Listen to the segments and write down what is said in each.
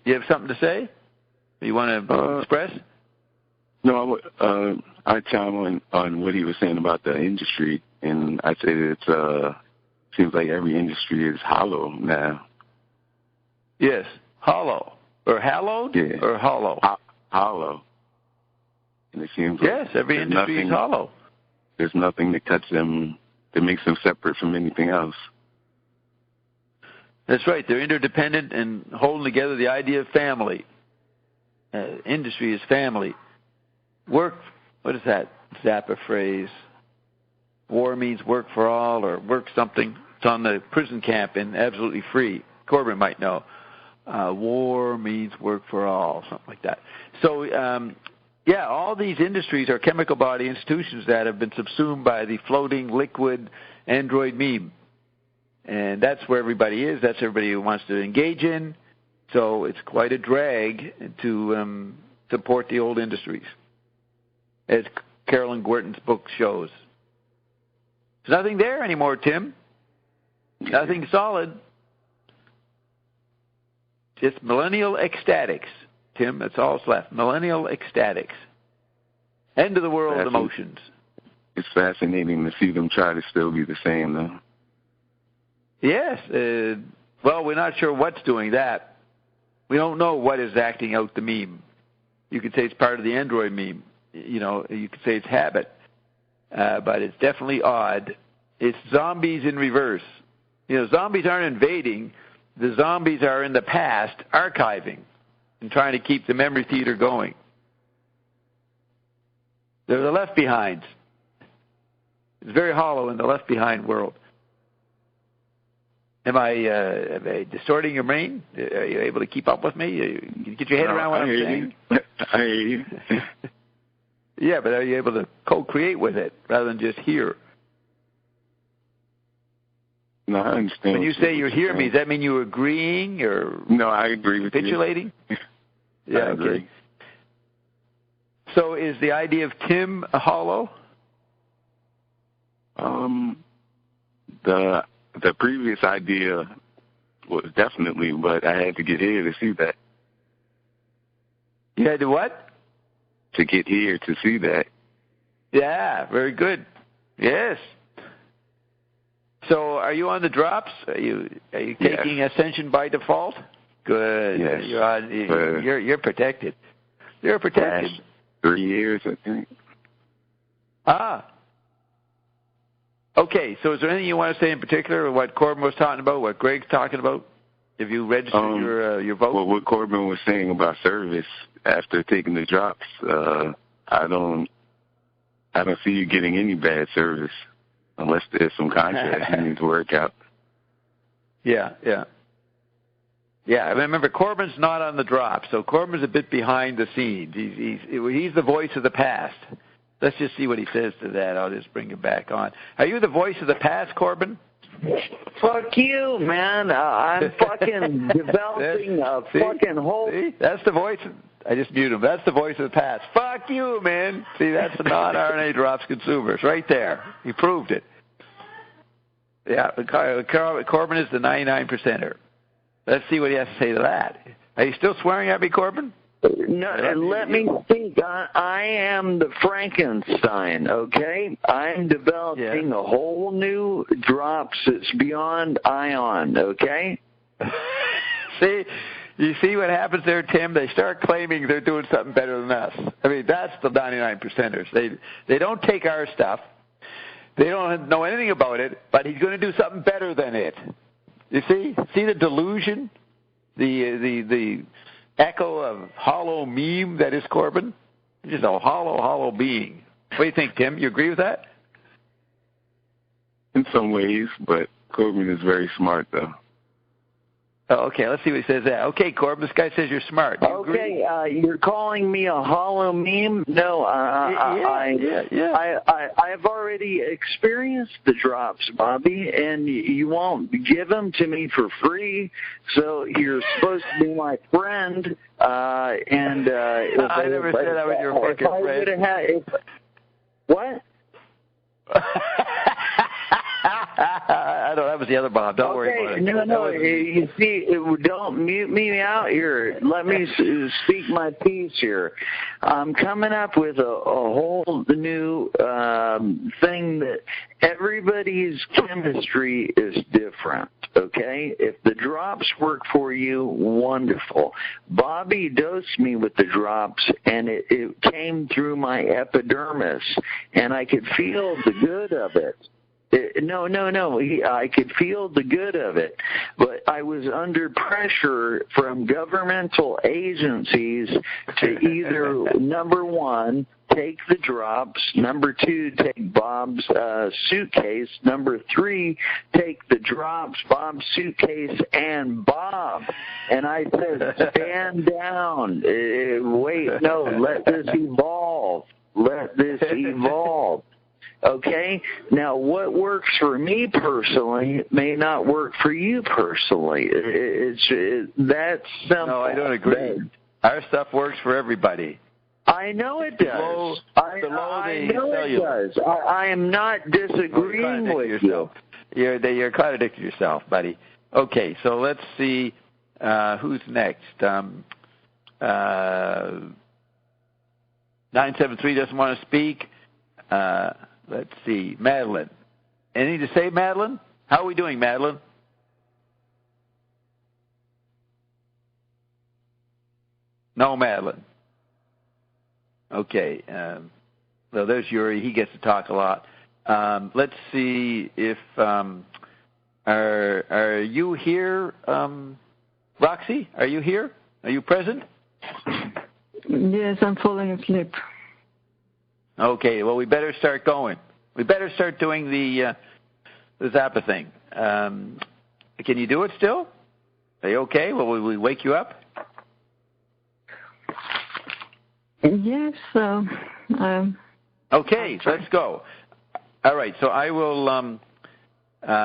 You have something to say? You want to express? No, I chime on what he was saying about the industry, and I say that it seems like every industry is hollow now. Yes, hollow. Or hallowed? Yeah. Or hollow? Hollow. And it seems like yes, every industry is hollow. There's nothing that cuts them, that makes them separate from anything else. That's right. They're interdependent and holding together the idea of family. Industry is family. Work, what is that Zappa phrase? War means work for all, or work something. It's on the prison camp in Absolutely Free. Corbin might know. War means work for all, something like that. So, all these industries are chemical body institutions that have been subsumed by the floating liquid android meme. And that's where everybody is. That's everybody who wants to engage in. So it's quite a drag to support the old industries, as Carolyn Gwerton's book shows. There's nothing there anymore, Tim. Nothing solid. Just millennial ecstatics, Tim. That's all that's left. Millennial ecstatics. End of the world emotions. It's fascinating to see them try to still be the same, though. Yes. Well, we're not sure what's doing that. We don't know what is acting out the meme. You could say it's part of the android meme. You could say it's habit. But it's definitely odd. It's zombies in reverse. Zombies aren't invading. The zombies are in the past archiving and trying to keep the memory theater going. They're the left behinds. It's very hollow in the left behind world. Am I distorting your brain? Are you able to keep up with me? Can you get your head around what I'm saying? I hear you. Yeah, but are you able to co-create with it rather than just hear? No, I understand. When you say you hear me, does that mean you're agreeing or no? I agree with capitulating? You. Yeah, I agree. Okay. So is the idea of Tim a hollow? The previous idea was definitely, but I had to get here to see that. You had to what? To get here to see that. Yeah, very good. Yes. So are you on the drops? Are you taking Ascension by default? Good. Yes. You're protected. You're protected. Last 3 years, I think. Okay, so is there anything you want to say in particular, what Corbin was talking about, what Greg's talking about? Have you registered your vote? Well, what Corbin was saying about service after taking the drops, I don't see you getting any bad service unless there's some contract you need to work out. Yeah. I remember Corbin's not on the drop, so Corbin's a bit behind the scenes. He's the voice of the past. Let's just see what he says to that. I'll just bring him back on. Are you the voice of the past, Corbin? Fuck you, man. I'm fucking developing a fucking whole... See? That's the voice. I just muted him. That's the voice of the past. Fuck you, man. See, that's the non-RNA drops consumers right there. He proved it. Yeah, Corbin is the 99%er. Let's see what he has to say to that. Are you still swearing at me, Corbin? No, let me think. I am the Frankenstein, okay? I'm developing a whole new drops that's beyond ion, okay? See? You see what happens there, Tim? They start claiming they're doing something better than us. I mean, that's the 99%ers. They don't take our stuff. They don't know anything about it, but he's going to do something better than it. You see? See the delusion? The echo of hollow meme that is Corbin? Just a hollow being. What do you think, Tim? You agree with that? In some ways, but Corbin is very smart, though. Oh, okay, let's see what he says there. Okay, Corbin, this guy says you're smart. You agree? You're calling me a hollow meme? No, I've already experienced the drops, Bobby, and you won't give them to me for free, so you're supposed to be my friend, I never said I was your fucking friend. What? That was the other Bob. Don't worry about it. No. You see, don't mute me out here. Let me speak my piece here. I'm coming up with a whole new thing that everybody's chemistry is different, okay? If the drops work for you, wonderful. Bobby dosed me with the drops, and it came through my epidermis, and I could feel the good of it. No. I could feel the good of it, but I was under pressure from governmental agencies to either, number one, take the drops, number two, take Bob's suitcase, number three, take the drops, Bob's suitcase, and Bob. And I said, stand down. Wait, no, let this evolve. Let this evolve. Okay? Now, what works for me personally may not work for you personally. That's simple. No, I don't agree. Our stuff works for everybody. I know it does. I know it does. I am not disagreeing with you. You're contradicting yourself, buddy. Okay, so let's see who's next. 973 doesn't want to speak. Let's see, Madeline. Anything to say, Madeline? How are we doing, Madeline? No, Madeline. Okay. Well, there's Yuri. He gets to talk a lot. Let's see if are you here, Roxy? Are you here? Are you present? Yes, I'm falling asleep. Okay, well, we better start going. We better start doing the Zappa thing. Can you do it still? Are you okay? Will we wake you up? Yes. Okay, so let's go. All right, so I will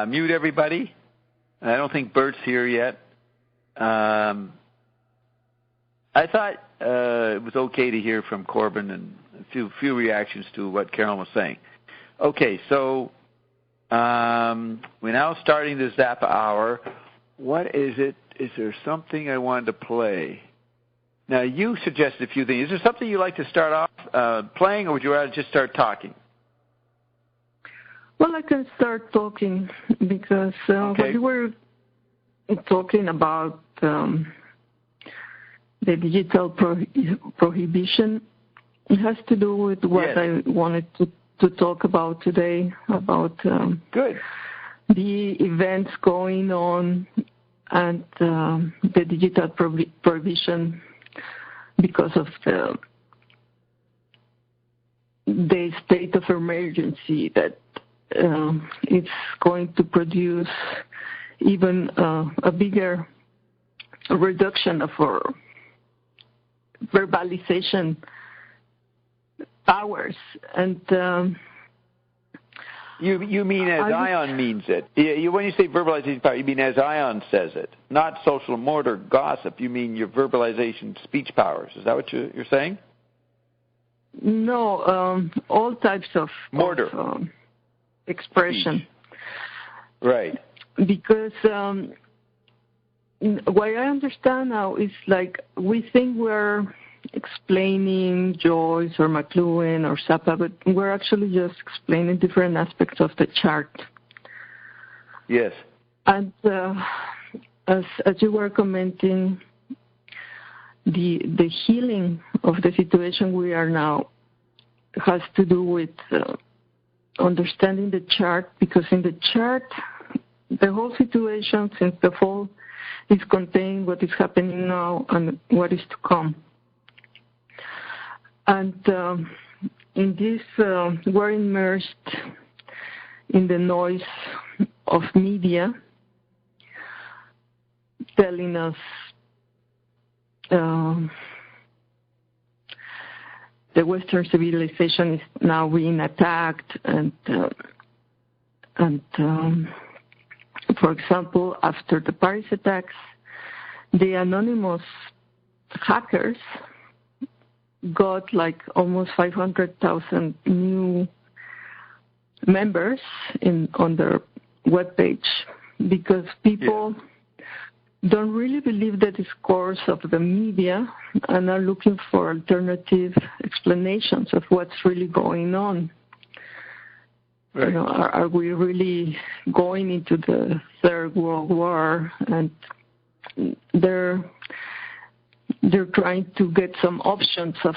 mute everybody. I don't think Bert's here yet. I thought it was okay to hear from Corbin and a few reactions to what Carolyn was saying. Okay, so we're now starting the Zappa hour. What is it? Is there something I wanted to play? Now, you suggested a few things. Is there something you'd like to start off playing, or would you rather just start talking? Well, I can start talking because when you were talking about the digital prohibition, it has to do with what I wanted to talk about today, about Good. the events going on and the digital prohibition because of the state of emergency that it's going to produce even a bigger reduction of our verbalization powers. And you mean as Ion means it. When you say verbalization power, you mean as Ion says it, not social mortar gossip. You mean your verbalization speech powers. Is that what you're saying? No, all types of mortar expression. Speech. Right. Because what I understand now is like we think we're explaining Joyce or McLuhan or Zappa, but we're actually just explaining different aspects of the chart. Yes. And as you were commenting, the healing of the situation we are now has to do with understanding the chart, because in the chart, the whole situation since the fall is contained what is happening now and what is to come. And in this, we're immersed in the noise of media telling us the Western civilization is now being attacked, and for example, after the Paris attacks, the anonymous hackers got like almost 500,000 new members on their webpage, because people don't really believe the discourse of the media and are looking for alternative explanations of what's really going on. Right. You know, are we really going into the Third World War? And they're trying to get some options of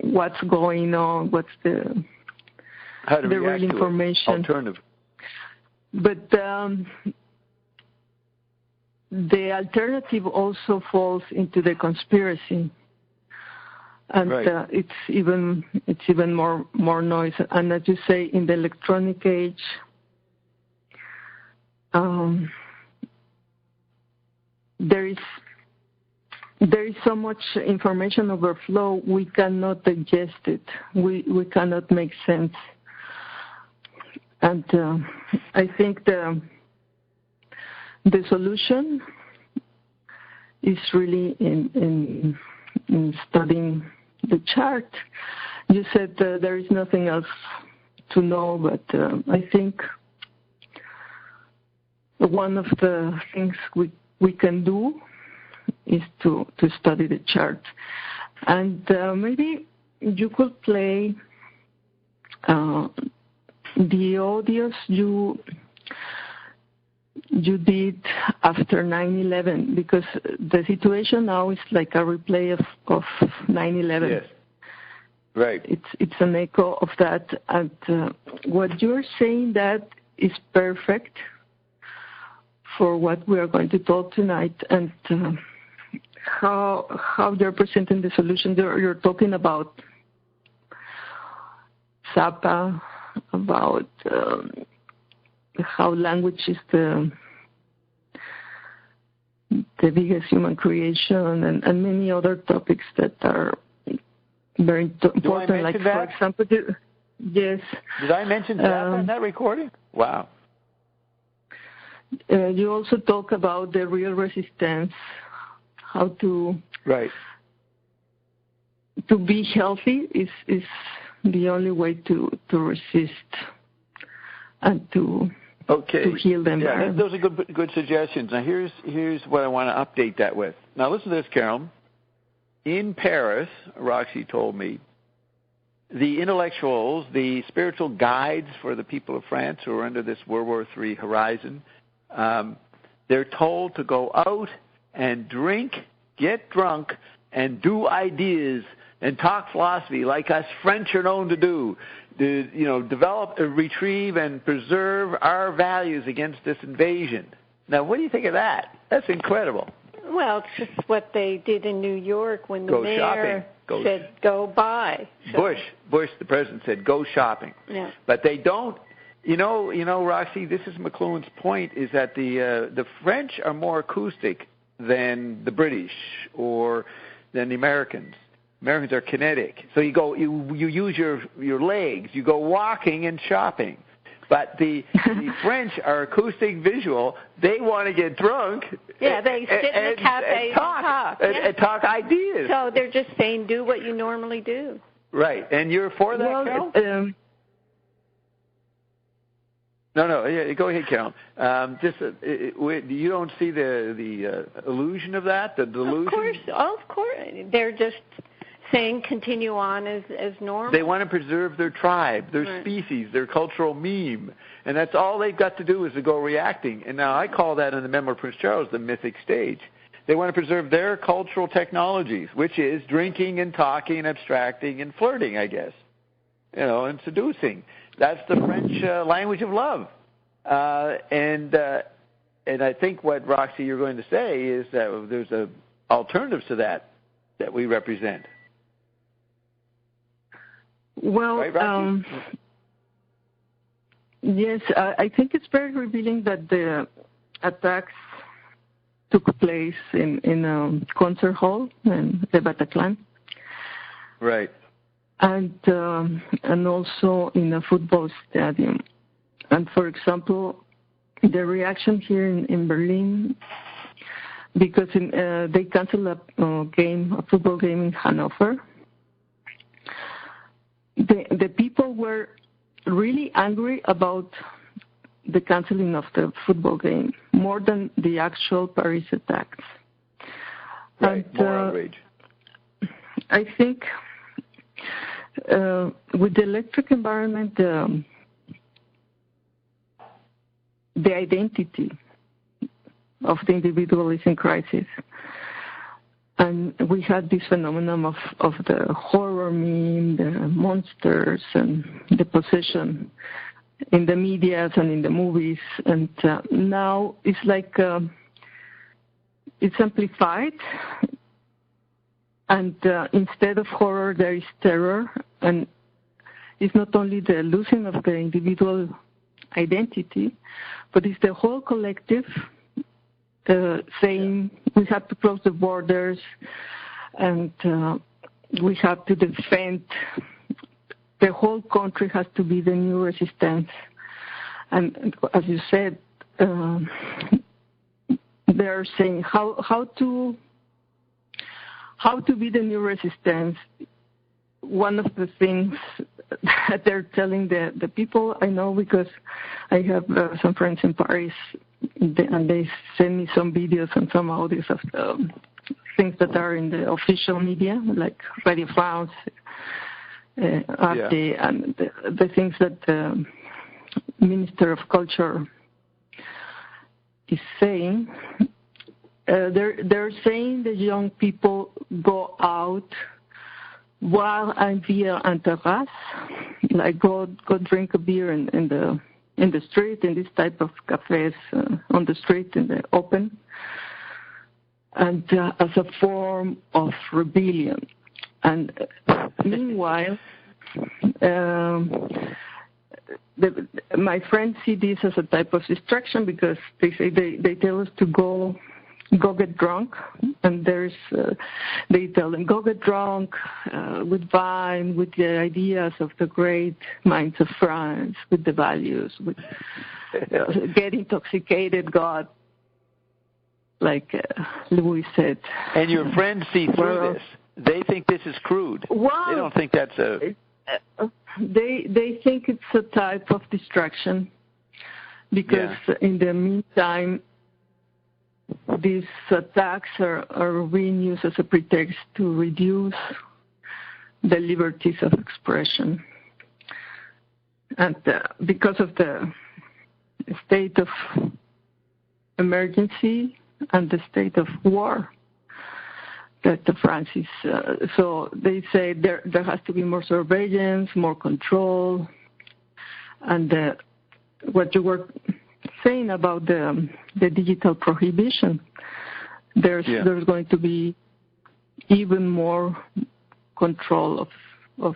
what's going on, what's the real information. Alternative. But the alternative also falls into the conspiracy, and it's even more noise. And as you say, in the electronic age, there is so much information overflow. We cannot digest it. We cannot make sense. And I think the solution is really in studying the chart. You said there is nothing else to know, but I think one of the things we can do is to study the chart. And maybe you could play the audios you did after 9/11, because the situation now is like a replay of 9/11. Yes. Right. It's an echo of that, and what you're saying, that is perfect for what we are going to talk tonight, and how they're presenting the solution. You're talking about Zappa, about how language is the biggest human creation, and many other topics that are very important. Like, for example, yes. Did I mention Zappa in that recording? Wow. You also talk about the real resistance, how to be healthy is the only way to resist and to heal them. Yeah, those are good suggestions. Now here's what I want to update that with. Now listen to this, Carol. In Paris, Roxy told me, the intellectuals, the spiritual guides for the people of France who are under this World War III horizon, they're told to go out and drink, get drunk, and do ideas and talk philosophy like us French are known to do. Develop, retrieve, and preserve our values against this invasion. Now, what do you think of that? That's incredible. Well, it's just what they did in New York when the mayor said, go buy. So. Bush, the president, said, go shopping. Yeah. But they don't, Roxy, this is McLuhan's point, is that the French are more acoustic than the British or than the Americans. Americans are kinetic. So you use your legs. You go walking and shopping. But the French are acoustic, visual. They want to get drunk. Yeah, they sit in the cafes and talk ideas. So they're just saying, do what you normally do. Right. And you're for that, Carol? No. Yeah, go ahead, Carol. You don't see the illusion of that, the delusion? Of course. They're just saying continue on as normal. They want to preserve their tribe, their species, their cultural meme, and that's all they've got to do is to go reacting. And now I call that in the Memoir of Prince Charles the mythic stage. They want to preserve their cultural technologies, which is drinking and talking and abstracting and flirting, I guess, and seducing. That's the French language of love. And I think what, Roxy, you're going to say is that there's alternatives to that we represent. Well, right, yes, I think it's very revealing that the attacks took place in a concert hall in the Bataclan. Right. And also in a football stadium. And for example, the reaction here in Berlin, because they canceled a football game in Hanover. The people were really angry about the canceling of the football game more than the actual Paris attacks. Right, and, more outrage. I think with the electric environment, the identity of the individual is in crisis. And we had this phenomenon of the horror meme, the monsters, and the possession in the media and in the movies. And now it's like it's amplified. And instead of horror, there is terror. And it's not only the losing of the individual identity, but it's the whole collective saying we have to close the borders and we have to defend. The whole country has to be the new resistance. And as you said, they're saying how to be the new resistance. One of the things that they're telling the people I know, because I have some friends in Paris, and they send me some videos and some audios of things that are in the official media, like Radio France, Arte, and the things that the Minister of Culture is saying. They're saying the young people go out while I'm via en terrasse, like go drink a beer in the street, in this type of cafes on the street in the open, and as a form of rebellion. And meanwhile, my friends see this as a type of distraction, because they say they tell us to go get drunk, and they tell them, go get drunk with wine, with the ideas of the great minds of France, with the values, with get intoxicated, God, like Louis said. And your friends see through this. They think this is crude. Well, they don't think that's a... They think it's a type of distraction, because in the meantime, these attacks are being used as a pretext to reduce the liberties of expression. And because of the state of emergency and the state of war that France is, so they say there has to be more surveillance, more control, and what you were saying about the digital prohibition, there's going to be even more control of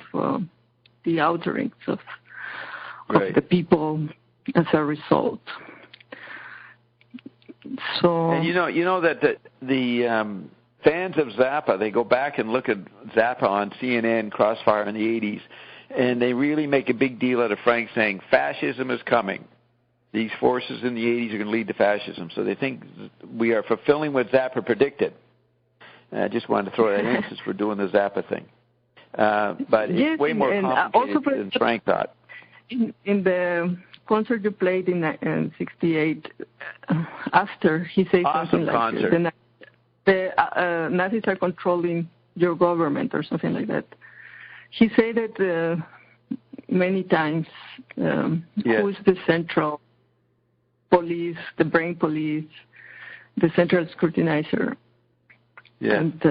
the outerings of the people as a result. So, and you know that the fans of Zappa, they go back and look at Zappa on CNN, Crossfire in the 80s, and they really make a big deal out of Frank saying fascism is coming. These forces in the 80s are going to lead to fascism. So they think we are fulfilling what Zappa predicted. And I just wanted to throw that in since we're doing the Zappa thing. But it's way more complicated than Frank thought. In the concert you played in 68, after he said something like the Nazis are controlling your government or something like that. He said that many times, who is the central police, the brain police, the central scrutinizer. Yeah. And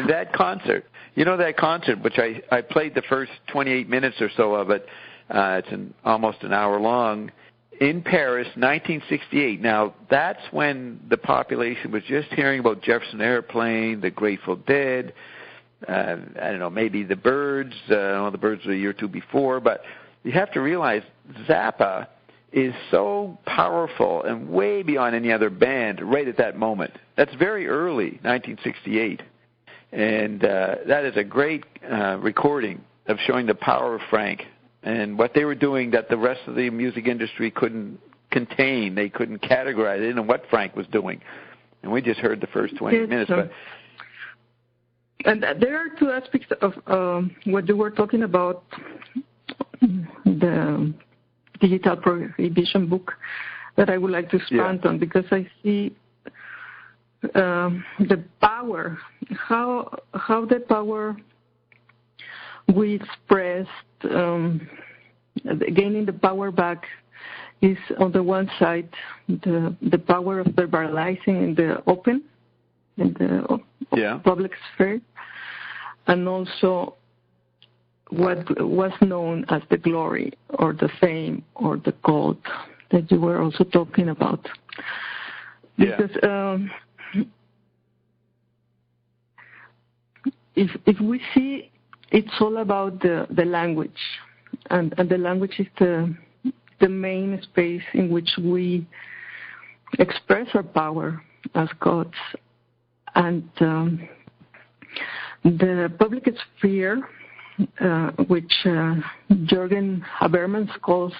that concert, that concert, which I played the first 28 minutes or so of it, it's almost an hour long, in Paris, 1968. Now, that's when the population was just hearing about Jefferson Airplane, the Grateful Dead, I don't know, maybe the Byrds. The Byrds were a year or two before, but you have to realize Zappa is so powerful and way beyond any other band right at that moment. That's very early, 1968. And that is a great recording of showing the power of Frank and what they were doing that the rest of the music industry couldn't contain. They couldn't categorize. They didn't know what Frank was doing. And we just heard the first 20 minutes. But and there are two aspects of what you were talking about the digital prohibition book that I would like to expand on, because I see the power, how the power we expressed, gaining the power back, is on the one side the power of verbalizing in the open, in the public sphere, and also what was known as the glory or the fame or the cult that you were also talking about. Because if we see, it's all about the language, and the language is the main space in which we express our power as gods. And the public sphere, which Jürgen Habermas calls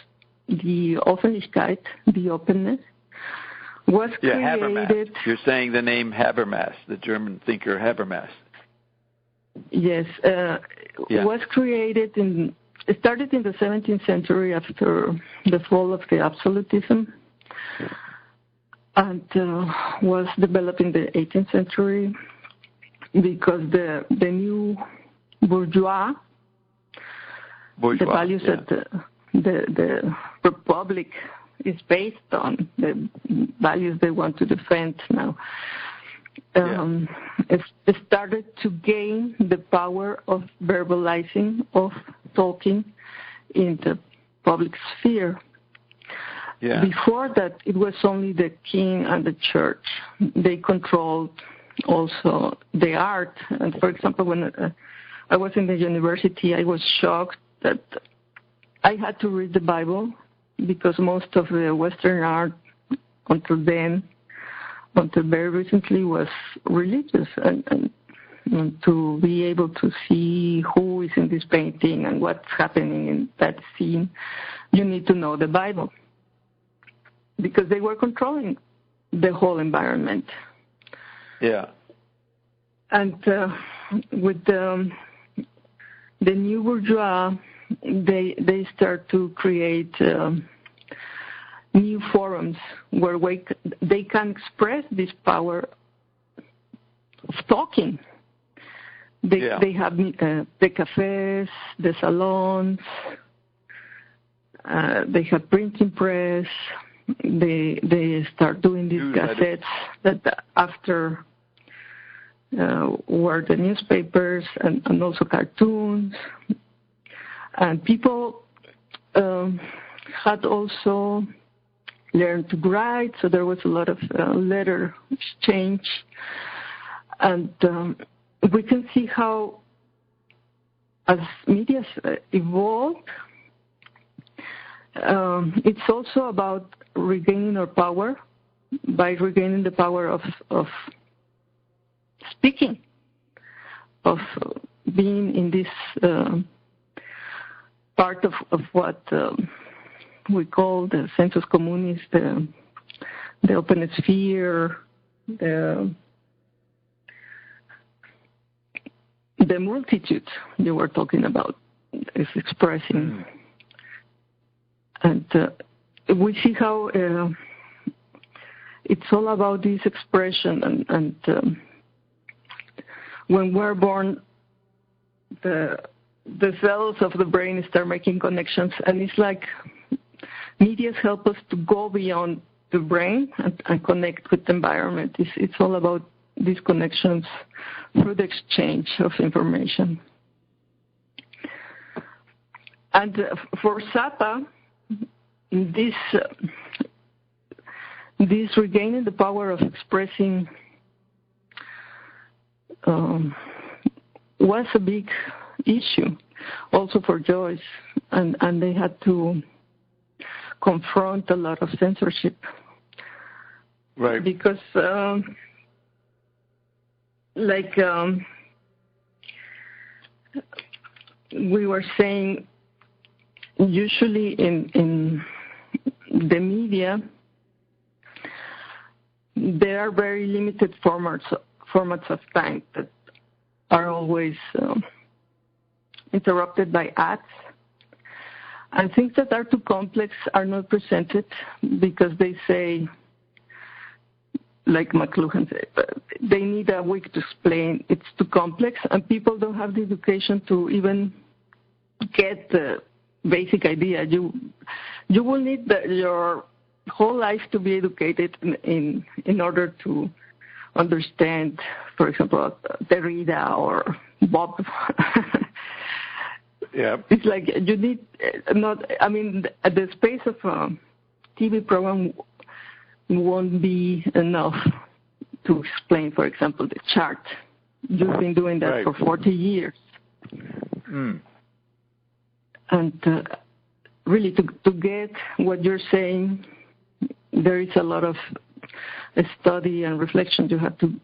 the Offenlichkeit, the openness, was created... Habermas. You're saying the name Habermas, the German thinker Habermas. Yes. Was created it started in the 17th century after the fall of the absolutism, and was developed in the 18th century because the new bourgeois, the values that the republic is based on, the values they want to defend now, it started to gain the power of verbalizing, of talking in the public sphere. Before that, it was only the king and the church. They controlled also the art. And for example, when I was in the university, I was shocked that I had to read the Bible, because most of the Western art until then, until very recently, was religious. And to be able to see who is in this painting and what's happening in that scene, you need to know the Bible, because they were controlling the whole environment. And with the new bourgeois, they start to create new forums where they can express this power of talking. They have the cafes, the salons, they have printing press, they start doing these cassettes that after were the newspapers and also cartoons. And people had also learned to write, so there was a lot of letter exchange. And we can see how, as media evolved, it's also about regaining our power by regaining the power of speaking, of being in this part of what we call the sensus communis, the open sphere, the multitude you were talking about is expressing. And we see how it's all about this expression, and when we're born, the cells of the brain start making connections, and it's like media help us to go beyond the brain and connect with the environment. It's all about these connections through the exchange of information. And for Zappa, this regaining the power of expressing was a big issue, also for Joyce, and they had to confront a lot of censorship. Right. Because, we were saying, usually in the media, there are very limited formats of time that are always interrupted by ads. And things that are too complex are not presented because they say, like McLuhan said, they need a week to explain. It's too complex, and people don't have the education to even get the basic idea. You will need your whole life to be educated in order to understand, for example, Derrida or Bob. Yeah. It's like you need the space of a TV program won't be enough to explain, for example, the chart. You've been doing that for 40 years. Mm. And really, to get what you're saying, there is a lot of study and reflection you have to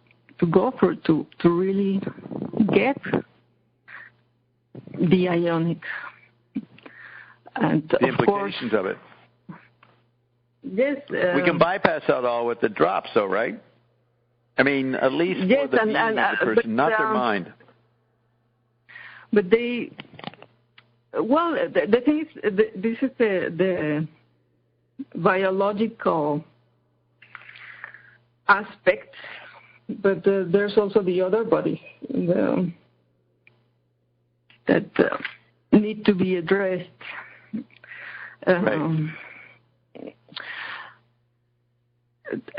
go through to really get the ionic. And the implications of it. Yes. We can bypass that all with the drops, though, right? I mean, at least for the meaning of the person, not their mind. But the thing is, this is the biological aspect, but there's also the other body that need to be addressed. Right.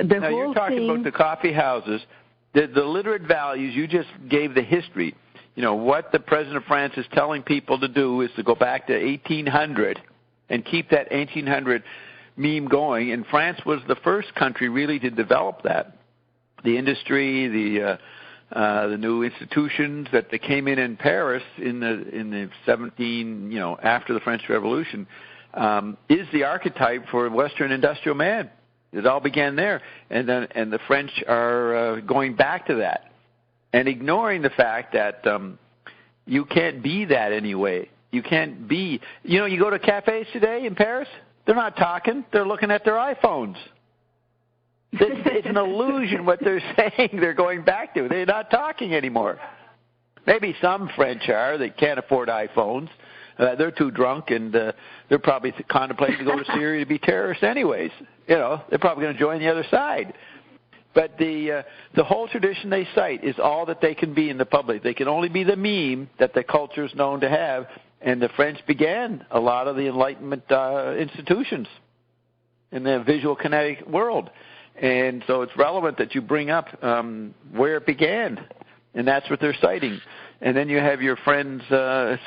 Now, you're talking about the coffee houses, the literate values. You just gave the history. You know, what the President of France is telling people to do is to go back to 1800 and keep that 1800 meme going. And France was the first country really to develop that. The industry, the new institutions that they came in Paris in the 17, after the French Revolution, is the archetype for Western industrial man. It all began there, and the French are going back to that and ignoring the fact that you can't be that anyway. You can't be. You go to cafes today in Paris, they're not talking. They're looking at their iPhones. It's an illusion what they're saying they're going back to. They're not talking anymore. Maybe some French are. They can't afford iPhones. They're too drunk, and they're probably contemplating to go to Syria to be terrorists anyways. They're probably going to join the other side. But the whole tradition they cite is all that they can be in the public. They can only be the meme that the culture is known to have, and the French began a lot of the Enlightenment institutions in the visual kinetic world. And so it's relevant that you bring up where it began, and that's what they're citing. And then you have your friends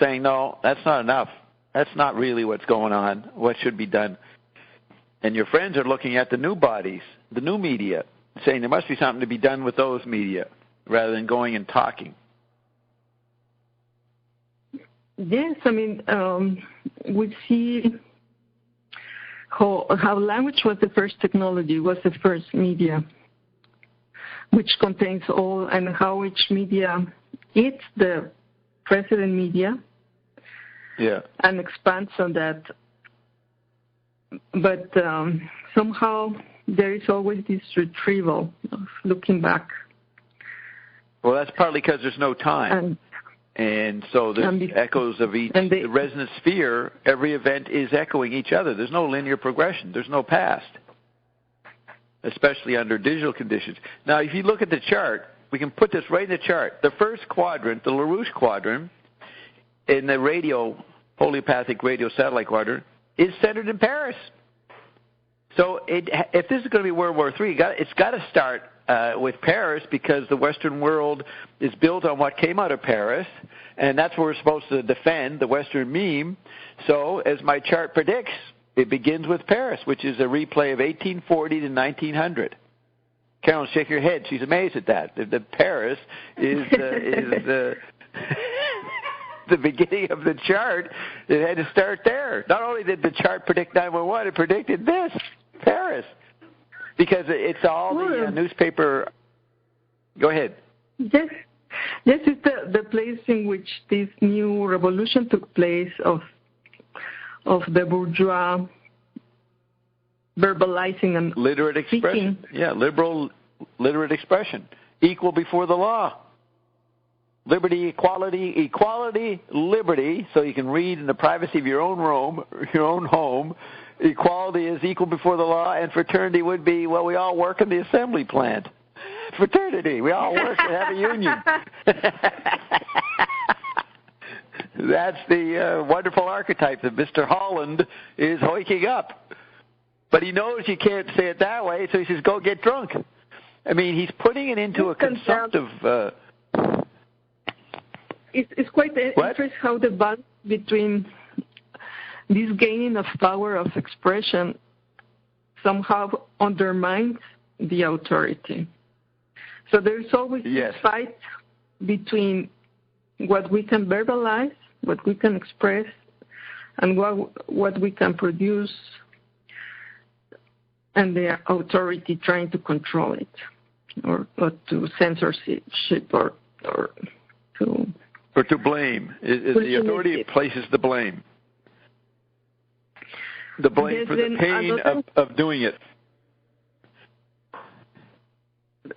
saying, no, that's not enough. That's not really what's going on, what should be done. And your friends are looking at the new bodies, the new media, saying there must be something to be done with those media rather than going and talking. Yes, we see how language was the first technology, was the first media, which contains all, and how each media eats the precedent media and expands on that. But somehow there is always this retrieval of looking back. Well, that's partly because there's no time. And so there's echoes of each, the resonant sphere, every event is echoing each other. There's no linear progression. There's no past, especially under digital conditions. Now, if you look at the chart, we can put this right in the chart. The first quadrant, the LaRouche quadrant, in the homeopathic radio satellite quadrant, is centered in Paris. So if this is going to be World War III, it's got to start with Paris, because the Western world is built on what came out of Paris, and that's what we're supposed to defend, the Western meme. So, as my chart predicts, it begins with Paris, which is a replay of 1840 to 1900. Carolyn, shake your head. She's amazed at that. The Paris is the beginning of the chart. It had to start there. Not only did the chart predict 911, it predicted this, Paris. Because it's all the newspaper. Go ahead. Yes, it's the place in which this new revolution took place of the bourgeois verbalizing and literate expression. Speaking. Yeah, liberal literate expression, equal before the law. liberty, equality, liberty, so you can read in the privacy of your own home. Equality is equal before the law, and fraternity would be, well, we all work in the assembly plant. Fraternity, we all work and have a union. That's the wonderful archetype that Mr. Holland is hoiking up. But he knows you can't say it that way, so he says, go get drunk. I mean, he's putting it into a consumptive... It's quite interesting how the balance between this gaining of power of expression somehow undermines the authority. So there's always this fight between what we can verbalize, what we can express, and what we can produce, and the authority trying to control it, or to censorship, or to... Or to blame. The authority places the blame. The blame for the pain of doing it.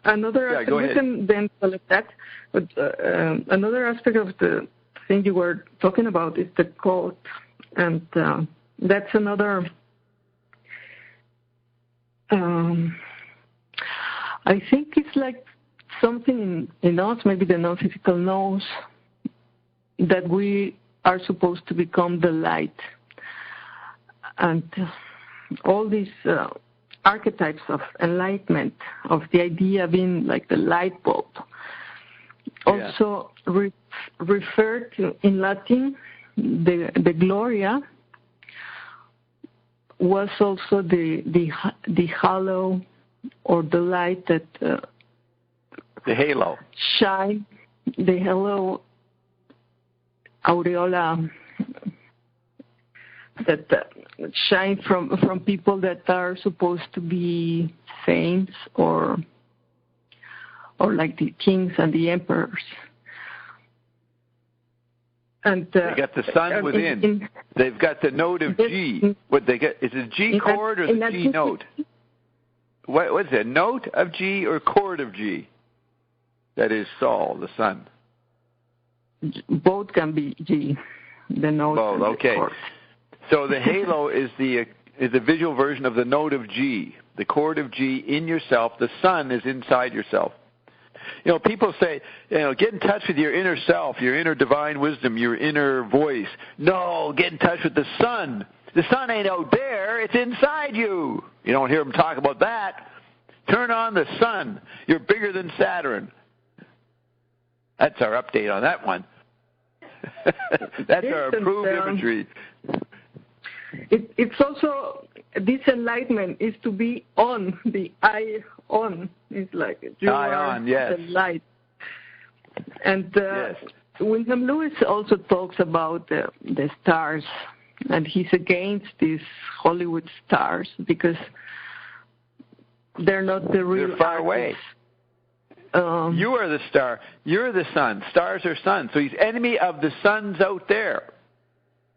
Another aspect, we can then select that, but another aspect of the thing you were talking about is the code, and that's another, I think it's like something in us, maybe the non-physical knows that we are supposed to become the light. And all these archetypes of enlightenment, of the idea being like the light bulb, also refer to, in Latin, the Gloria was also the halo or the light that... the halo. Shine, the halo aureola that shine from people that are supposed to be saints or like the kings and the emperors. And they got the sun within. They've got the note of G. What they get is it G chord or the G note? What is it? Note of G or chord of G? That is Sol, the sun. Both can be G. The note. Both. Okay. So the halo is the visual version of the note of G, the chord of G in yourself. The sun is inside yourself. You know, people say, get in touch with your inner self, your inner divine wisdom, your inner voice. No, get in touch with the sun. The sun ain't out there, it's inside you. You don't hear them talk about that. Turn on the sun. You're bigger than Saturn. That's our update on that one. That's our approved imagery. It's also, this enlightenment is to be on, the eye on. It's like you are the light. And William Lewis also talks about the stars, and he's against these Hollywood stars because they're not the real. They're far away. You are the star. You're the sun. Stars are sun. So he's enemy of the suns out there.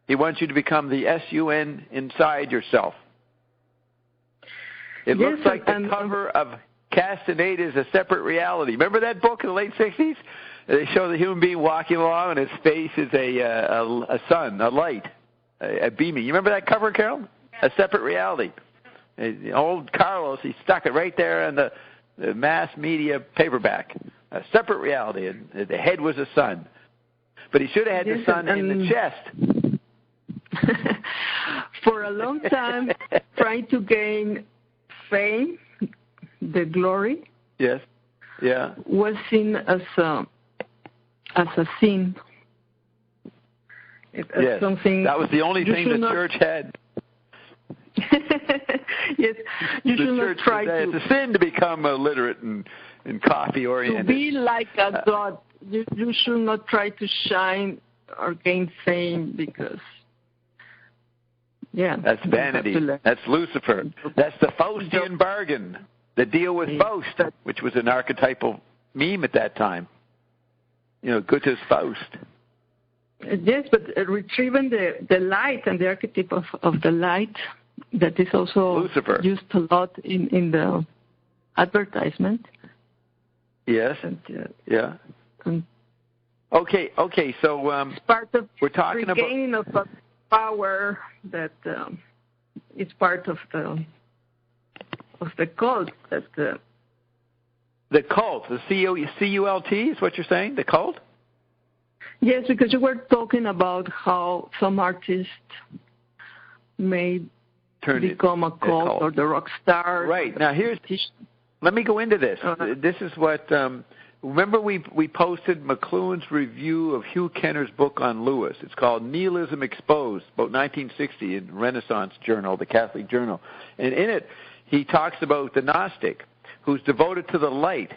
He wants you to become the S-U-N inside yourself. It looks like the cover of Castaneda's A Separate Reality. Remember that book in the late 60s? They show the human being walking along, and his face is a sun, a light, a beaming. You remember that cover, Carol? A Separate Reality. Old Carlos, he stuck it right there in the mass media paperback. A Separate Reality, and the head was a sun. But he should have had the sun in the chest. For a long time, trying to gain fame, the glory, was seen as a sin. Something that was the only thing the church had. Yes, you should not try to. It's a sin to become illiterate and coffee oriented. To be like a god, you should not try to shine or gain fame because. Yeah, that's vanity. That's Lucifer. That's the Faustian bargain. The deal with Faust, which was an archetypal meme at that time. Goethe's Faust. Yes, but retrieving the light and the archetype of the light, that is also Lucifer. Used a lot in the advertisement. Yes. And, yeah. And Okay. So it's part of we're talking regaining of power that is part of the cult. That the cult, the CULT is what you're saying. The cult. Yes, because you were talking about how some artists may become a cult or the rock star. Right. Now let me go into this. This is what, remember we posted McLuhan's review of Hugh Kenner's book on Lewis. It's called Nihilism Exposed, about 1960 in Renaissance Journal, the Catholic Journal. And in it, he talks about the Gnostic who's devoted to the light.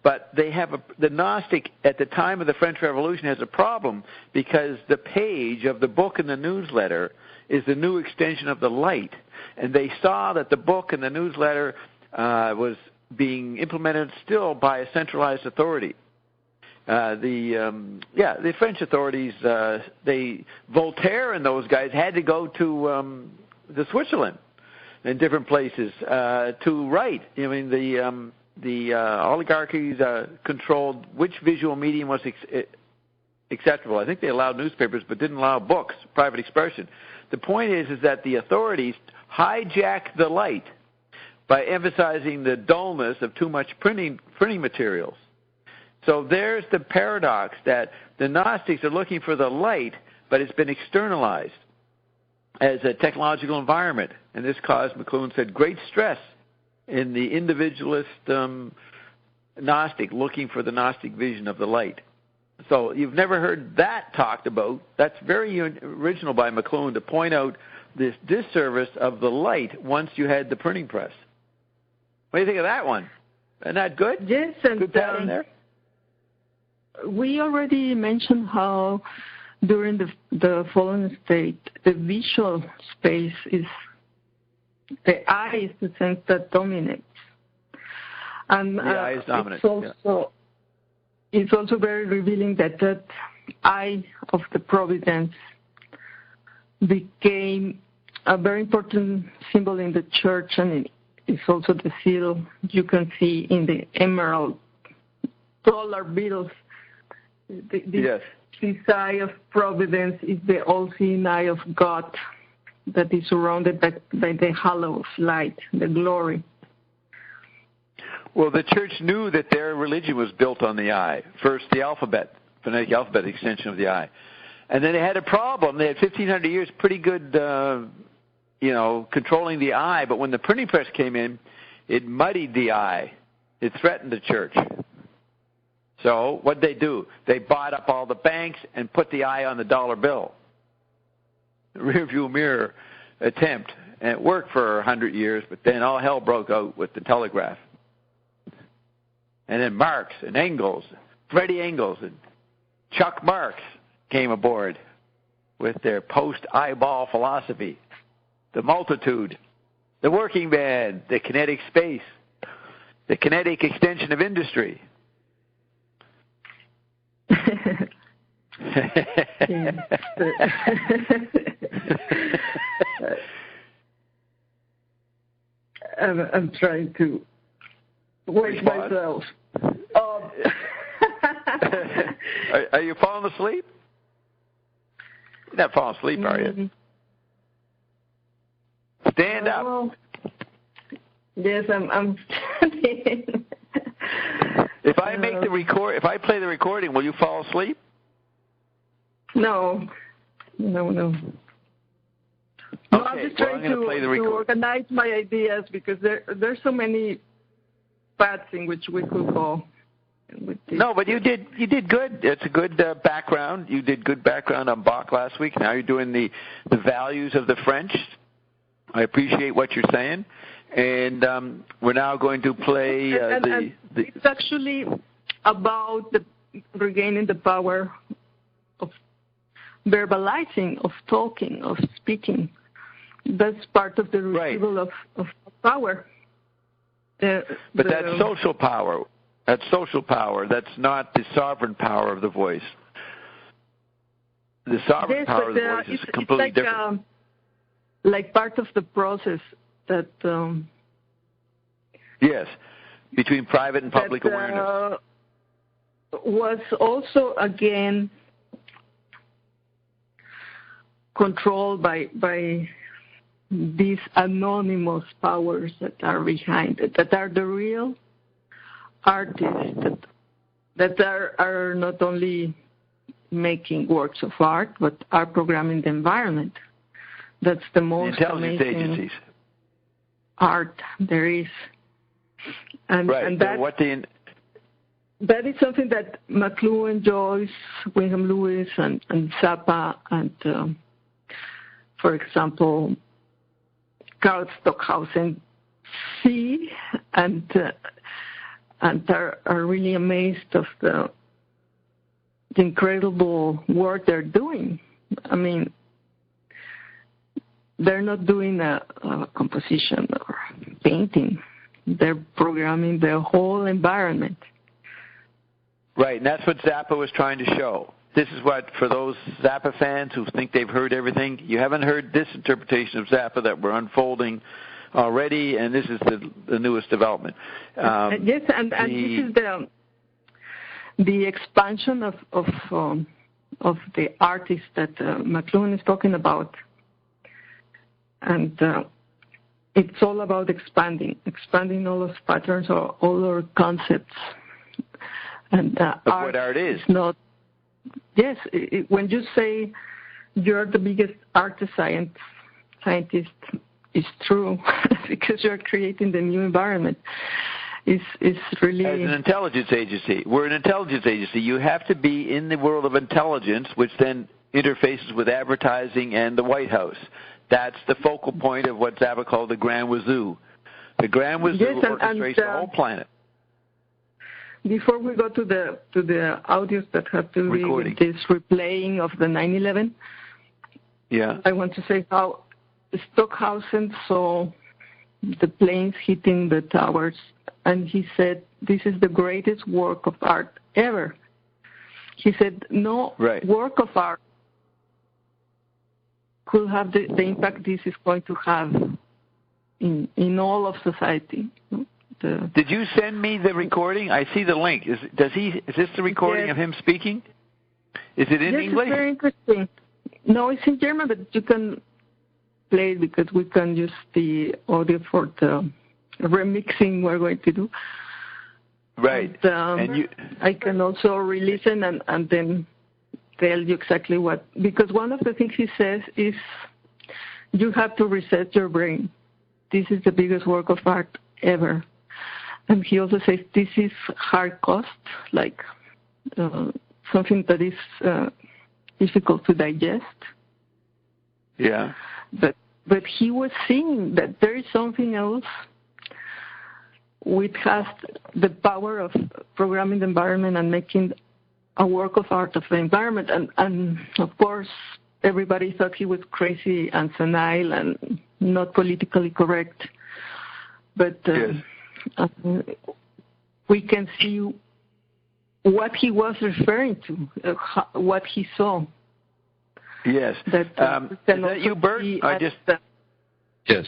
But the Gnostic at the time of the French Revolution has a problem because the page of the book and the newsletter is the new extension of the light. And they saw that the book and the newsletter was being implemented still by a centralized authority. The French authorities, Voltaire and those guys had to go to Switzerland and different places to write. I mean, the oligarchies controlled which visual medium was acceptable. I think they allowed newspapers but didn't allow books, private expression. The point is that the authorities hijacked the light by emphasizing the dullness of too much printing materials. So there's the paradox that the Gnostics are looking for the light, but it's been externalized as a technological environment. And this caused, McLuhan said, great stress in the individualist Gnostic looking for the Gnostic vision of the light. So you've never heard that talked about. That's very original by McLuhan to point out this disservice of the light once you had the printing press. What do you think of that one? Isn't that good? Yes, and good pattern there. We already mentioned how during the fallen state, the visual space is the eye is the sense that dominates. And the eye is dominant. It's also very revealing that eye of the providence became a very important symbol in the church, and it's also the seal you can see in the emerald dollar bills. Yes. This eye of providence is the all-seeing eye of God that is surrounded by the halo of light, the glory. Well, the church knew that their religion was built on the eye. First, the alphabet, phonetic alphabet extension of the eye. And then they had a problem. They had 1,500 years pretty good, controlling the eye. But when the printing press came in, it muddied the eye. It threatened the church. So what did they do? They bought up all the banks and put the eye on the dollar bill. Rearview mirror attempt. And it worked for 100 years, but then all hell broke out with the telegraph. And then Marx and Engels, Freddie Engels and Chuck Marx came aboard with their post-eyeball philosophy. The multitude, the working man, the kinetic space, the kinetic extension of industry. I'm trying to wake myself. Are you falling asleep? You're not falling asleep, are you? Stand up. Yes, I'm standing. If I play the recording, will you fall asleep? No. No, okay, I'm just trying to organize my ideas because there's so many paths in which we could go. No, but you did good. It's a good background. You did good background on Bach last week. Now you're doing the values of the French. I appreciate what you're saying. And we're now going to play it's actually about regaining the power of verbalizing, of talking, of speaking. That's part of the retrieval of power. But that's social power. That's social power. That's not the sovereign power of the voice. The sovereign power of the voice is completely different. Like part of the process that... yes, between private and public awareness. was also, again, controlled by these anonymous powers that are behind it, that are the real artists that are not only making works of art, but are programming the environment. That's the most amazing agencies. Art there is. And, right. And that is something that McLuhan, Joyce, William Lewis, and Zappa, and, for example, Karl Stockhausen see and are really amazed of the incredible work they're doing. I mean, they're not doing a composition or painting. They're programming the whole environment. Right, and that's what Zappa was trying to show. This is what, for those Zappa fans who think they've heard everything, you haven't heard this interpretation of Zappa that we're unfolding already, and this is the newest development. Yes, and this is the expansion of the artist that McLuhan is talking about. And it's all about expanding all those patterns or all our concepts. And what art is. Not, yes, when you say you're the biggest artist scientist, it's true, because you're creating the new environment. It's really... As an intelligence agency. We're an intelligence agency. You have to be in the world of intelligence, which then interfaces with advertising and the White House. That's the focal point of what Zappa called the Grand Wazoo. The Grand Wazoo orchestrates the whole planet. Before we go to the audios that have to do with this replaying of the 9/11, I want to say how Stockhausen saw the planes hitting the towers, and he said, this is the greatest work of art ever. He said, no work of art could have the impact this is going to have in all of society. Did you send me the recording? I see the link. Is this the recording of him speaking? Is it in English? It's very interesting. No, it's in German, but you can play it because we can use the audio for the remixing we're going to do. Right. And I can also re-listen and then tell you exactly what, because one of the things he says is you have to reset your brain. This is the biggest work of art ever. And he also says this is hard cost, like something that is difficult to digest. Yeah. But he was seeing that there is something else which has the power of programming the environment and making a work of art of the environment. And of course, everybody thought he was crazy and senile and not politically correct. But we can see what he was referring to, what he saw. Yes. Is that you, Bert? Yes.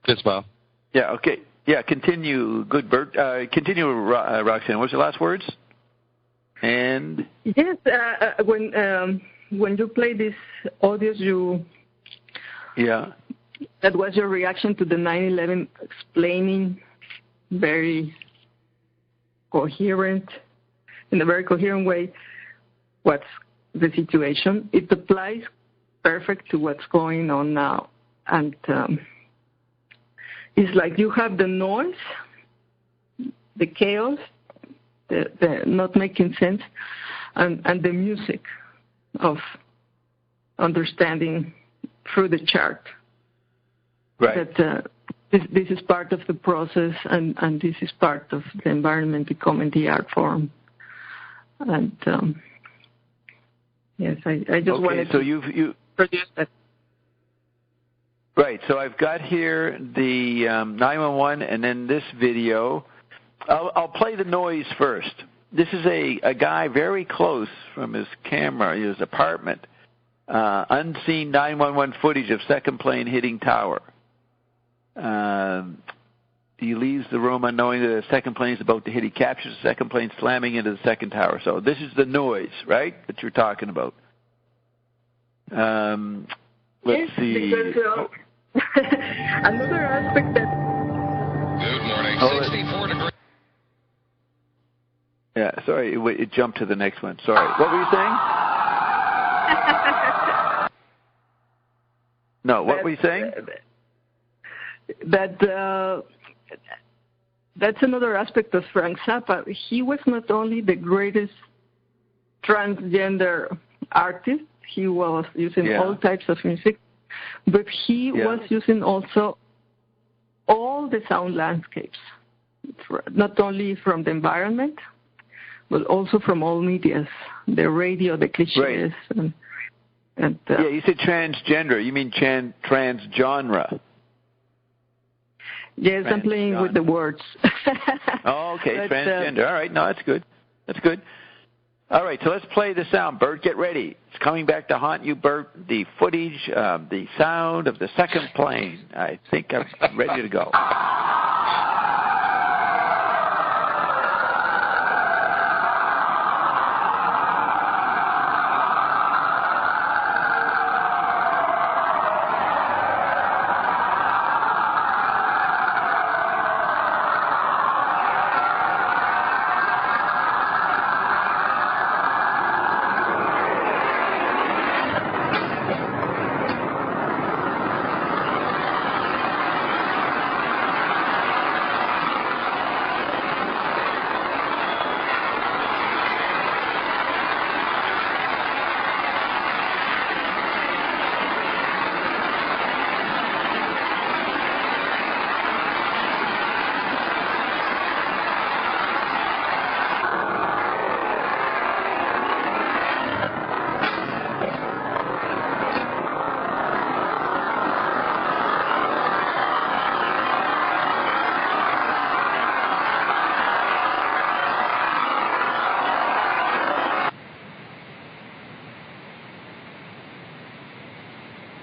Yes, Bob. Yeah, okay. Yeah, continue. Good, Bert. Continue, Roxanne. What's your last words? And yes, when you play these audios, that was your reaction to the 9/11, explaining very coherent, in a very coherent way, what's the situation. It applies perfect to what's going on now, and it's like you have the noise, the chaos, the not making sense, and the music of understanding through the chart. Right. That this is part of the process, and this is part of the environment becoming the art form. And yes, I just wanted to produce that. Right. So I've got here the 911 and then this video. I'll play the noise first. This is a guy very close from his camera, his apartment. Unseen 911 footage of second plane hitting tower. He leaves the room unknowing that the second plane is about to hit. He captures the second plane slamming into the second tower. So this is the noise, right, that you're talking about. Let's see. Because, another aspect that... Good morning. 64 degrees. Yeah, sorry, it jumped to the next one. Sorry. What were you saying? No, what were you saying? That's another aspect of Frank Zappa. He was not only the greatest transgender artist, he was using all types of music, but he was using also all the sound landscapes, not only from the environment, but also from all medias, the radio, the cliches. Right. And you said transgender. You mean transgenre. Yes, I'm playing with the words. Oh, okay, transgender. All right, no, that's good. That's good. All right, so let's play the sound. Bert, get ready. It's coming back to haunt you, Bert. The footage, the sound of the second plane. I think I'm ready to go.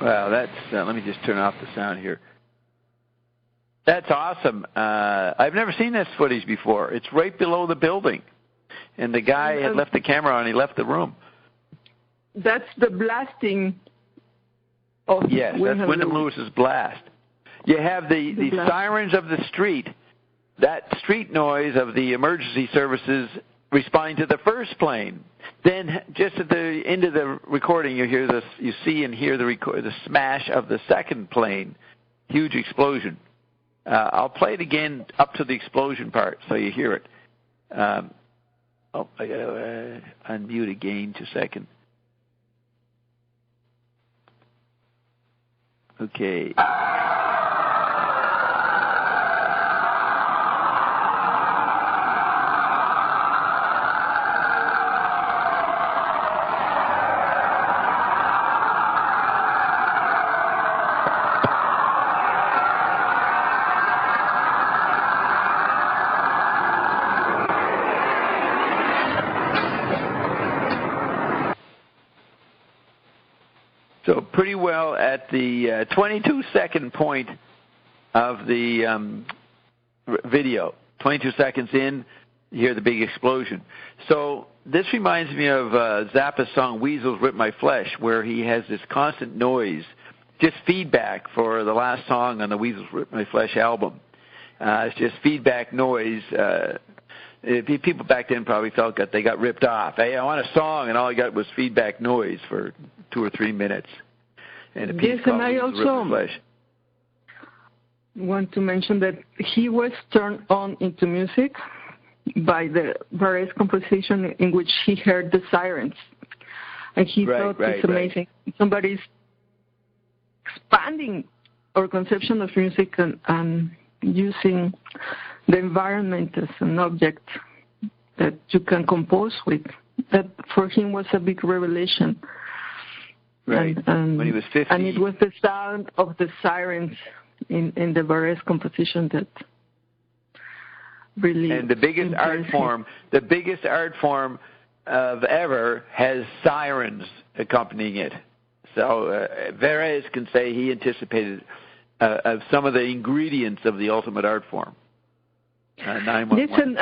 Well, that's, let me just turn off the sound here. That's awesome. I've never seen this footage before. It's right below the building. And the guy had left the camera on. He left the room. That's the blasting of Yes, that's Wyndham Lewis's blast. You have the sirens of the street. That street noise of the emergency services responding to the first plane. Then, just at the end of the recording, you hear this. You see and hear the smash of the second plane. Huge explosion. I'll play it again up to the explosion part, so you hear it. I gotta unmute again. Just a second. Okay. So pretty well at the 22-second point of the video, 22 seconds in, you hear the big explosion. So this reminds me of Zappa's song Weasels Rip My Flesh, where he has this constant noise, just feedback for the last song on the Weasels Rip My Flesh album. It's just feedback noise. People back then probably felt that they got ripped off. Hey, I want a song, and all I got was feedback noise for 2 or 3 minutes. And yes, and I also want to mention that he was turned on into music by the various composition in which he heard the sirens. And he thought it's amazing. Somebody's expanding our conception of music and using the environment as an object that you can compose with. That for him was a big revelation. Right. And when he was 50. And it was the sound of the sirens in the various composition that really. And the biggest art form of ever has sirens accompanying it. So Varese can say he anticipated some of the ingredients of the ultimate art form. 911. Listen,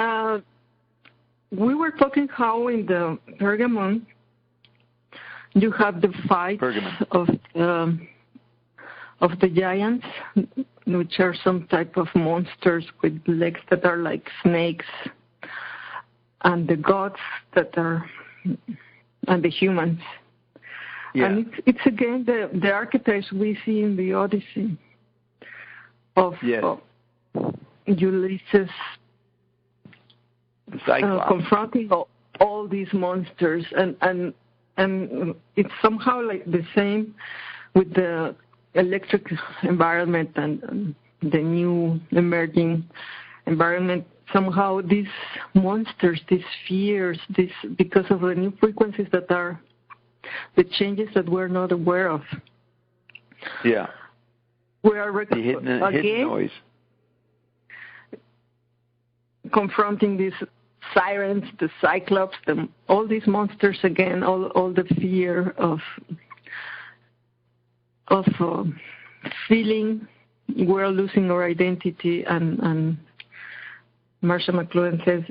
we were talking how in the Pergamon you have the fight of the giants, which are some type of monsters with legs that are like snakes, and the gods that are, and the humans. Yeah. And it's again the archetypes we see in the Odyssey of Ulysses confronting all these monsters, and it's somehow like the same with the electric environment and the new emerging environment. Somehow these monsters, these fears, because of the new frequencies that are the changes that we're not aware of. Yeah. We are the hidden noise. Confronting these sirens, the cyclops, all these monsters again, all the fear of feeling we're losing our identity, and Marsha McLuhan says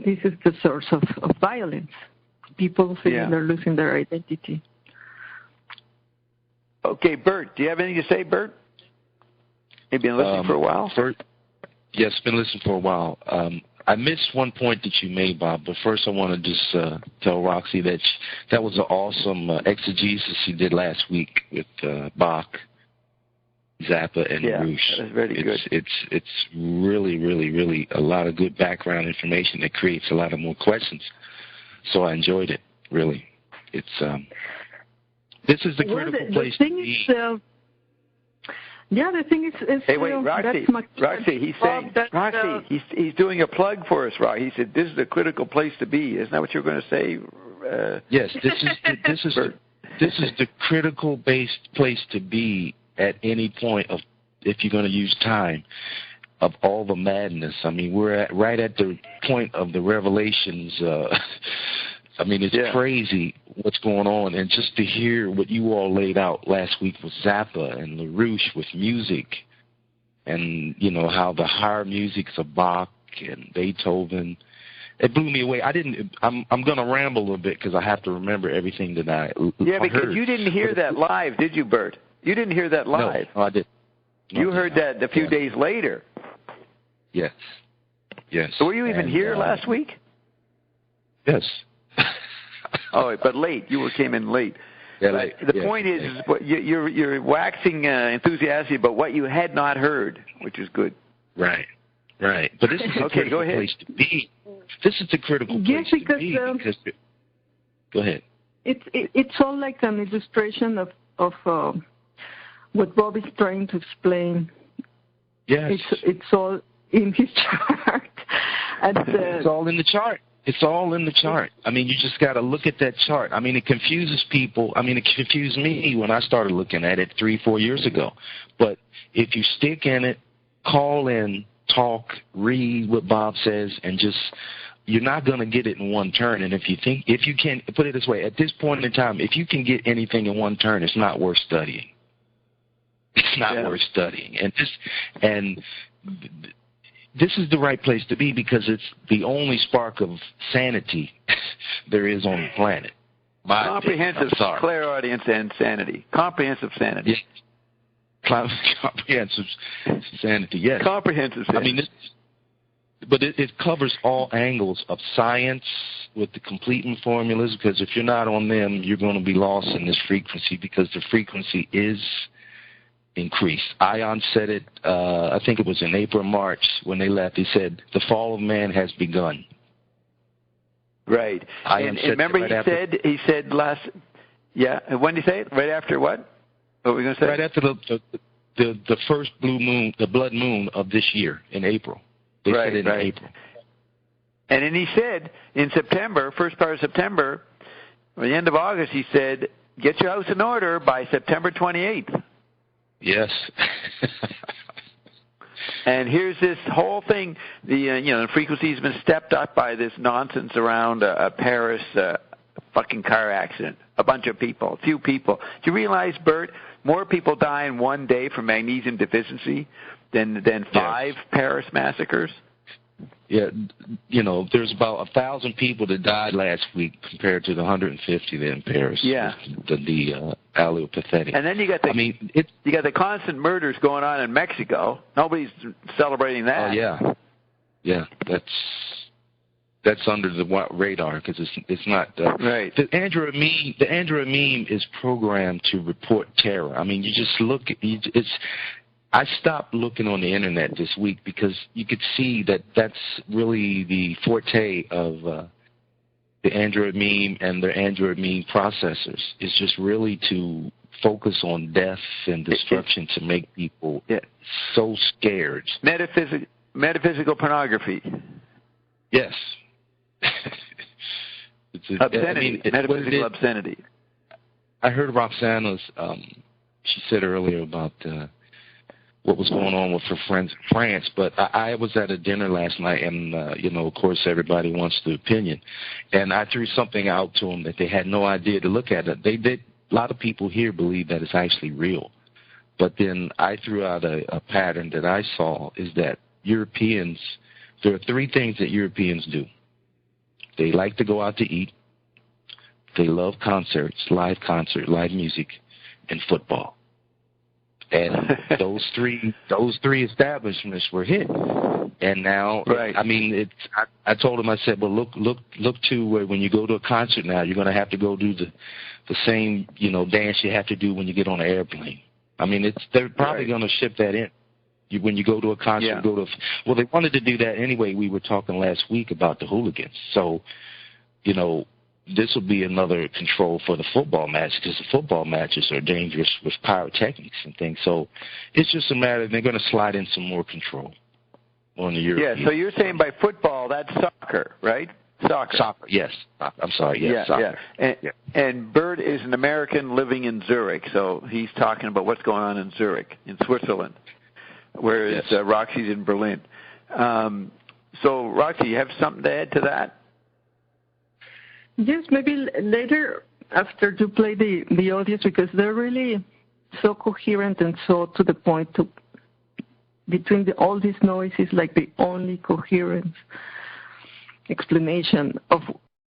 this is the source of violence. People feeling they're losing their identity. Okay, Bert, do you have anything to say, Bert? You've been listening for a while? Yes, been listening for a while. I missed one point that you made, Bob, but first I want to just tell Roxy that was an awesome exegesis she did last week with Bach, Zappa, and Roosh. That was very good. It's really, really, really a lot of good background information that creates a lot of more questions. So I enjoyed it, really. It's this is the critical place to be. The thing is hey, wait, Roxy, he's saying, Roxy, he's doing a plug for us, Roxy. He said, this is the critical place to be. Isn't that what you're going to say? Yes, this is the critical place to be at any point of, if you're going to use time, of all the madness. I mean, we're right at the point of the revelations. I mean, it's crazy what's going on. And just to hear what you all laid out last week with Zappa and LaRouche with music, and, you know, how the higher musics of Bach and Beethoven, it blew me away. I'm going to ramble a little bit because I have to remember everything that I because you didn't hear that live, did you, Bert? You didn't hear that live. No, I didn't. You heard that a few days later. Yes. So were you even here last week? Yes. Oh, but late. You came in late. Yeah, late. The point is you're waxing enthusiastic about what you had not heard, which is good. Right. But this is the critical place to be. This is the critical place to be. Because, go ahead. It's all like an illustration of what Bob is trying to explain. Yes. It's all in his chart. And, it's all in the chart. It's all in the chart. I mean, you just got to look at that chart. I mean, it confuses people. I mean, it confused me when I started looking at it 3-4 years ago. But if you stick in it, call in, talk, read what Bob says, and just, you're not going to get it in one turn. And if you can, put it this way, at this point in time, if you can get anything in one turn, it's not worth studying. It's not worth studying. And this is the right place to be because it's the only spark of sanity there is on the planet. Comprehensive clairaudience and sanity. Comprehensive sanity. Yes. Comprehensive sanity, yes. Comprehensive sanity. I mean, but it covers all angles of science with the completing formulas, because if you're not on them, you're going to be lost in this frequency, because the frequency is increased. Ion said it, I think it was in April, March, when they left. He said, the fall of man has begun. Right. And remember he said last, when did he say it? Right after what? What were we going to say? Right after the first blue moon, the blood moon of this year in April. They said it in April. And then he said in September, first part of September, or the end of August, he said, get your house in order by September 28th. Yes. And here's this whole thing. The frequency has been stepped up by this nonsense around a Paris fucking car accident. A bunch of people, a few people. Do you realize, Bert, more people die in one day from magnesium deficiency than 5 Paris massacres? Yeah, there's about 1,000 people that died last week compared to the 150 there in Paris. Yeah, the allopathetic. And then you got the constant murders going on in Mexico. Nobody's celebrating that. Oh yeah, that's under the radar because it's not right. The Android meme is programmed to report terror. I mean, you just look. I stopped looking on the internet this week because you could see that that's really the forte of the Android meme and the Android meme processors. Is just really to focus on death and destruction to make people so scared. Metaphysical pornography. Yes. Obscenity. Metaphysical obscenity. I heard Roxana's, she said earlier about what was going on with her friends in France, but I was at a dinner last night, and, of course, everybody wants the opinion. And I threw something out to them that they had no idea to look at it. A lot of people here believe that it's actually real. But then I threw out a pattern that I saw is that Europeans, there are 3 things that Europeans do. They like to go out to eat. They love concerts, live music, and football. And those three establishments were hit. And now, right. I mean, I told them, I said, well, look to where when you go to a concert now, you're going to have to go do the same, dance you have to do when you get on an airplane. I mean, they're probably going to ship that in. When you go to a concert, well, they wanted to do that anyway. We were talking last week about the hooligans. So, this will be another control for the football match because the football matches are dangerous with pyrotechnics and things. So it's just a matter they're going to slide in some more control on the European. Yeah, so you're saying by football, that's soccer, right? Soccer, yes. I'm sorry, yes, soccer. Yeah. And Bert is an American living in Zurich, so he's talking about what's going on in Zurich, in Switzerland, whereas Roxy's in Berlin. So, Roxy, you have something to add to that? Yes, maybe later after you play the audios, because they're really so coherent and so to the point. Between all these noises, like the only coherent explanation of